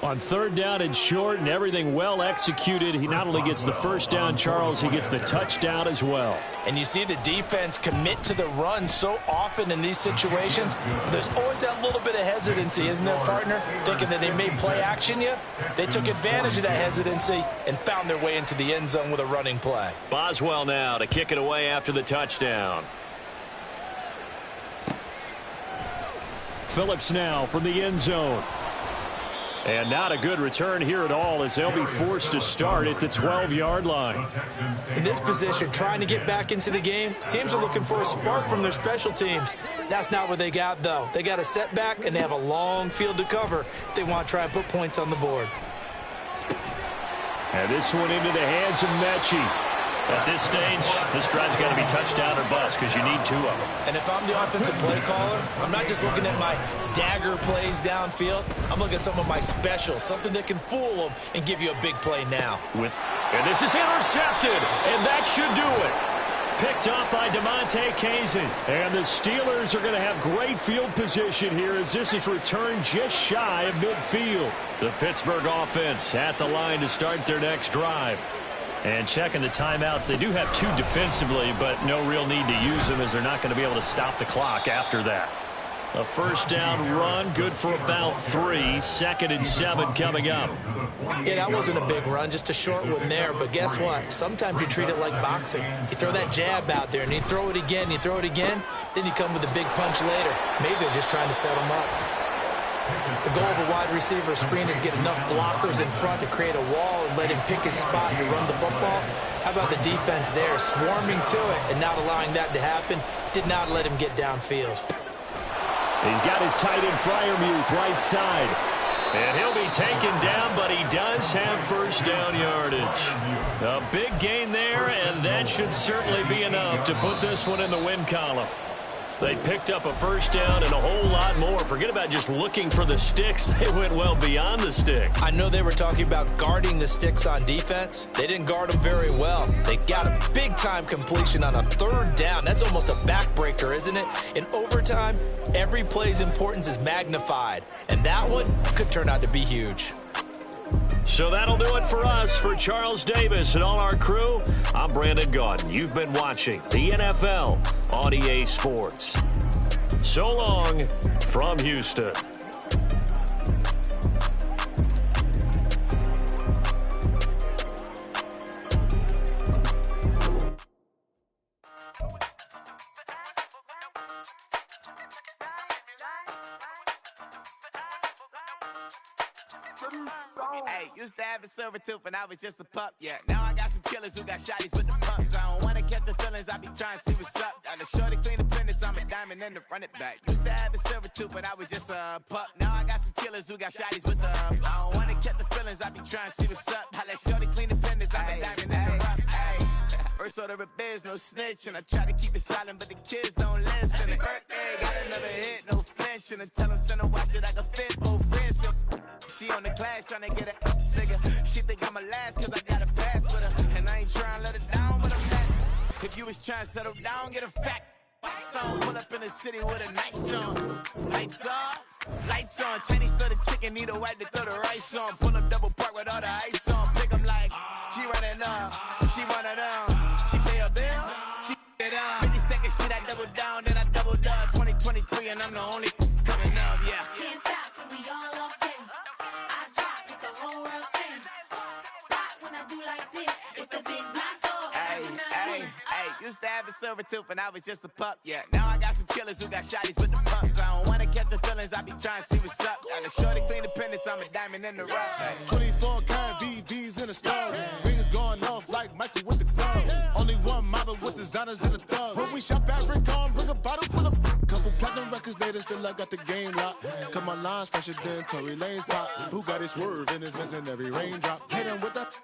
On third down and short and everything well executed, he not only gets the first down, Charles, he gets the touchdown as well. And you see the defense commit to the run so often in these situations. There's always that little bit of hesitancy, isn't there, partner? Thinking that they may play action you. They took advantage of that hesitancy and found their way into the end zone with a running play. Boswell now to kick it away after the touchdown. Phillips now from the end zone. And not a good return here at all as they'll be forced to start at the 12-yard line. In this position, trying to get back into the game, teams are looking for a spark from their special teams. That's not what they got, though. They got a setback, and they have a long field to cover if they want to try and put points on the board. And this one into the hands of Mechie. At this stage, this drive's got to be touchdown or bust because you need 2 of them. And if I'm the offensive play caller, I'm not just looking at my dagger plays downfield. I'm looking at some of my specials, something that can fool them and give you a big play now. And this is intercepted, and that should do it. Picked up by DeMonte Kazin. And the Steelers are going to have great field position here as this is returned just shy of midfield. The Pittsburgh offense at the line to start their next drive. And checking the timeouts, they do have 2 defensively, but no real need to use them as they're not going to be able to stop the clock after that. A first down run, good for about 3. 2nd and 7 coming up. Yeah, that wasn't a big run, just a short one there. But guess what? Sometimes you treat it like boxing. You throw that jab out there, and you throw it again, then you come with a big punch later. Maybe they're just trying to set them up. The goal of a wide receiver screen is get enough blockers in front to create a wall and let him pick his spot to run the football. How about the defense there, swarming to it and not allowing that to happen? Did not let him get downfield. He's got his tight end Freiermuth right side. And he'll be taken down, but he does have first down yardage. A big gain there, and that should certainly be enough to put this one in the win column. They picked up a first down and a whole lot more. Forget about just looking for the sticks. They went well beyond the stick. I know they were talking about guarding the sticks on defense. They didn't guard them very well. They got a big-time completion on a 3rd down. That's almost a backbreaker, isn't it? In overtime, every play's importance is magnified. And that one could turn out to be huge. So that'll do it for us. For Charles Davis and all our crew, I'm Brandon Gaudin. You've been watching the NFL on EA Sports. So long from Houston. Hey, used to have a silver tooth and I was just a pup, yeah. Now I got some killers who got shotties with the pumps. I don't wanna catch the feelings, I be trying to see what's up. Got a shorty clean the pendants, I'm a diamond and to run it back. Used to have a silver tooth but I was just a pup. Now I got some killers who got shotties with the I don't wanna catch the feelings, I be trying to see what's up. I let shorty clean the pendants, I'm a diamond and to run. First order of biz, no snitch, and I try to keep it silent, but the kids don't listen. The birthday got another hit, no flinch, and I tell them send a watch that I can fit both wrists. She on the class trying to get a figure. She think I'm a last cause I got a pass with her, and I ain't trying to let her down, but I'm back. If you was trying to settle down, get a fact. Song pull up in the city with a nice jump. Lights off, lights on. Chinese throw the chicken, need a wipe to throw the rice on. Pull up double park with all the ice on. Pick 'em like she running up, she one of them. She pay her bill, she it up. 52nd Street, I double down, then I doubled up. 2023, and I'm the only coming up, yeah. Can't stop till we all up in. I drop it, the whole world sing. Rock when I do like this, it's the big black door. Hey, used to have a silver tooth and I was just a pup, yeah. Now I got some killers who got shotties with the pumps. I don't wanna catch the feelings, I be trying to see what's up. Got a shorty clean the pendants, I'm a diamond in the rough. Hey. 24 karat VVs in the stars. Rings going off like Michael with the clubs. Only one model with designers in the thugs. When we shop at Rick on, bring a bottle full of couple platinum records later, still I got the game locked. Cut my lines fresher than Tory Lane's pop. Who got it swerve and is missing every raindrop. Hit him with that.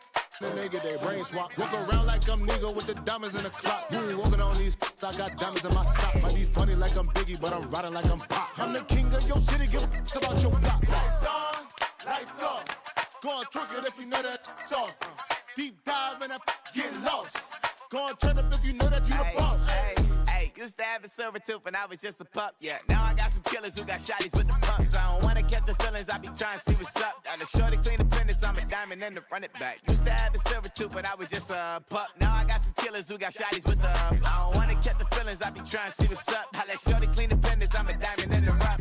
Then they get their brain swap. Walk around like I'm nigga with the diamonds in the clock. You ain't walking on these, I got diamonds in my socks. Might be funny like I'm Biggie, but I'm riding like I'm Pop. I'm the king of your city, give a about your block. Lights on, lights off. Go on, twerk it if you know that's off. Deep dive and that get lost. Go on, turn up if you know that you the boss. Hey, Used to have a silver tooth and I was just a pup, yeah. Now I got some killers who got shotties with the pumps. I don't wanna catch the feelings, I be trying to see what's up. Got a shorty clean the fitness, I'm a diamond and to run it back. Used to have a silver tooth, but I was just a pup. Now I got some killers who got shotties with the I don't wanna catch the feelings, I be trying to see what's up. I let shorty clean the fitness, I'm a diamond and the rough.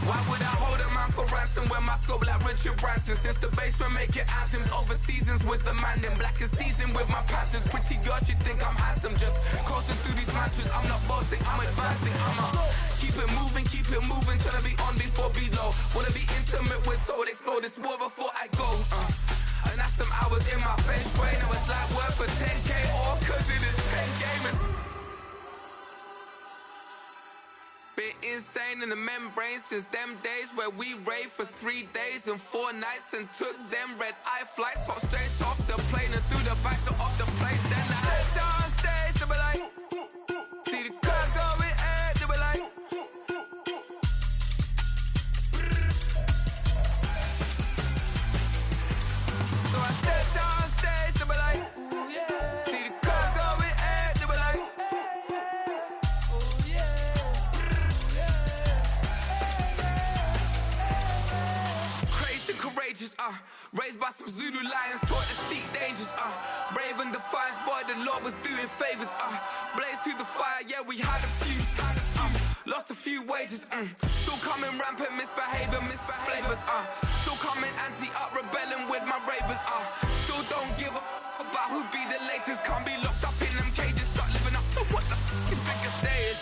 Why would I hold a man for ransom when my scope like Richard Branson? Since the basement making anthems over seasons with the man, then black is teasing with my panthers. Pretty girl, she think I'm handsome, just coasting through these mantras. I'm not bossing, I'm advancing, keep it moving, trying to be on before below. Wanna be intimate with soul, explode this war before I go. And that's some hours in my bench way. Now it's like work for 10K, all cause it is 10 gamers. Been insane in the membrane since them days where we raved for 3 days and 4 nights and took them red eye flights, hop straight off the plane and through the back door of the place. Then I stepped on stage, they were like, see the crowd going ahead, they were like, so I stepped on stage, they were like, ooh yeah, see the crowd going ahead, they were like, ooh yeah. Courageous, raised by some Zulu lions, taught to seek dangers, brave and defiant, boy, the Lord was doing favors, blaze through the fire, yeah, we had a few, lost a few wages, still coming rampant, misbehaving, flavors, still coming anti-up, rebelling with my ravers, still don't give a about who be the latest, can't be locked up in them cages, start living up to what the f***ing biggest day is.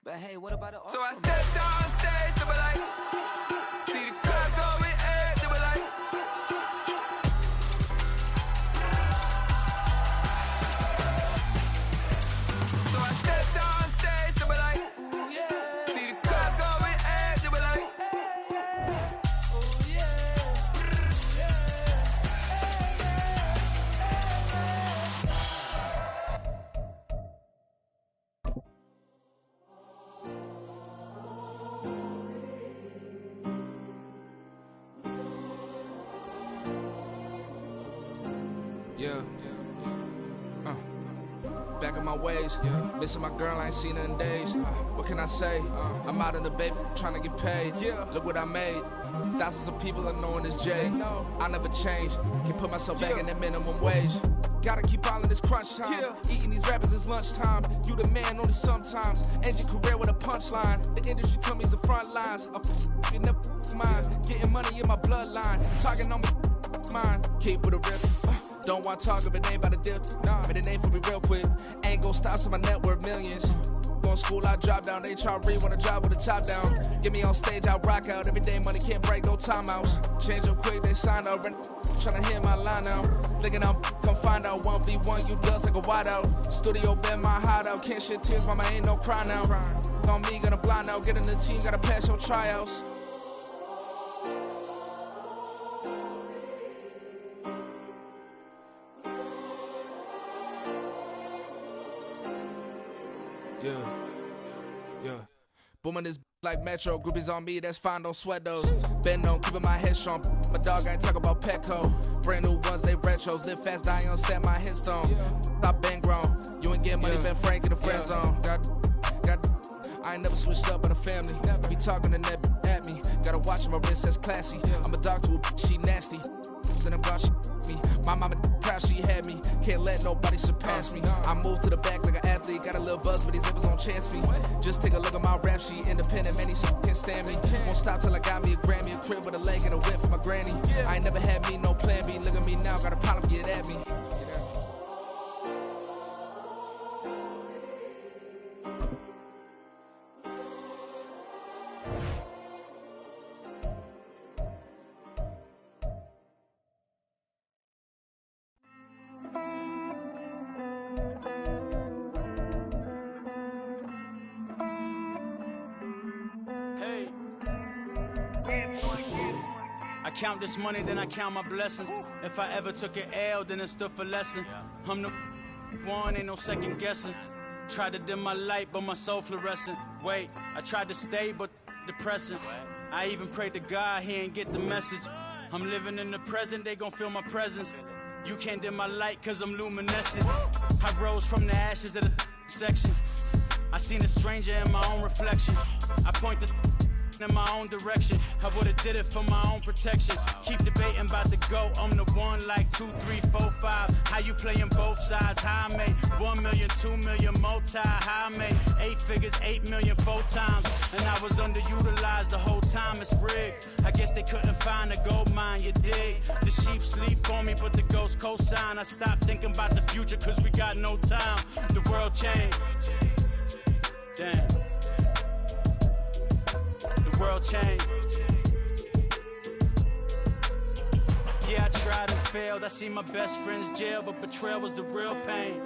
But hey, what about it? So I stepped on stage, they were like, see the crowd going ahead, they were like, so I stepped on stage, they were like, ooh yeah, see the crowd going ahead, they were like, ooh yeah, back in my ways, missing my girl, I ain't seen her in days. What can I say? I'm out in the baby, trying to get paid. Look what I made. Thousands of people are knowing this Jay. I never change, can put myself back in the minimum wage. Gotta keep all in this crunch time. Eating these rappers is lunchtime. You the man only sometimes. End your career with a punchline. The industry told me the front lines. You never mind. Getting money in my bloodline. Talking on my mind. Keep with a rip. Don't want to talk if it ain't about a deal. But it ain't for me real quick. Ain't gon' stop so my net worth millions. Going school, I drop down. They try to read when I drop with the top down. Get me on stage, I rock out. Every day money can't break, no timeouts. Change up quick, they sign up. Tryna hear my line out. Thinking I'm come find out 1v1, you dust like a wideout. Studio been my hideout. Can't shed tears, mama ain't no cry now. On me, gonna blind out. Get in the team, gotta pass your tryouts. Yeah. Booming this like Metro. Groupies on me, that's fine, don't sweat those. Been on, keeping my head strong. My dog ain't talk about Petco. Brand new ones, they retros. Live fast, die on set, my headstone. Stop been grown. You ain't getting money, been frank in the friend zone. I ain't never switched up on the family. Be talking to that at me. Gotta watch my wrist, that's classy. I'm a dog to a she nasty. Then I'm gone, she me. My mama proud she had me. Can't let nobody surpass me. I moved to the back like an athlete. Got a little buzz, but these zippers on chance me. Just take a look at my rap sheet. Independent, man, these can't stand me. Won't stop till I got me a Grammy, a crib with a leg and a whip for my granny. I ain't never had me no plan B. Look at me now, got a problem, get at me. I count this money, then I count my blessings. If I ever took an L, then it stood for lesson. I'm the one, ain't no second guessing. Tried to dim my light, but my soul fluorescent. Wait, I tried to stay, but depressing. I even prayed to God, he ain't get the message. I'm living in the present, they gon' feel my presence. You can't dim my light, cause I'm luminescent. I rose from the ashes of the section. I seen a stranger in my own reflection. I point the in my own direction. I would've did it for my own protection. Keep debating about the GOAT. I'm the one like 2, 3, 4, 5. How you playing both sides? How I made 1 million, 2 million, multi. How I made 8 figures, 8 million, 4 times. And I was underutilized the whole time. It's rigged. I guess they couldn't find a gold mine, you dig? The sheep sleep on me, but the ghost cosign. I stopped thinking about the future, cause we got no time. The world changed. Damn. The world changed. Yeah, I tried and failed. I seen my best friends jail, but betrayal was the real pain.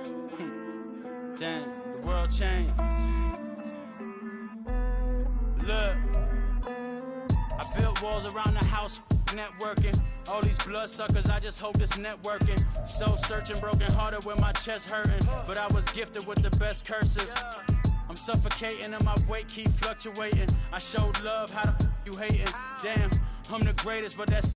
Damn, the world changed. Look, I built walls around the house, networking. All these bloodsuckers, I just hope this networking. Soul searching, broken hearted with my chest hurting. But I was gifted with the best curses. I'm suffocating and my weight keep fluctuating. I showed love, how the you hating? Damn, I'm the greatest, but that's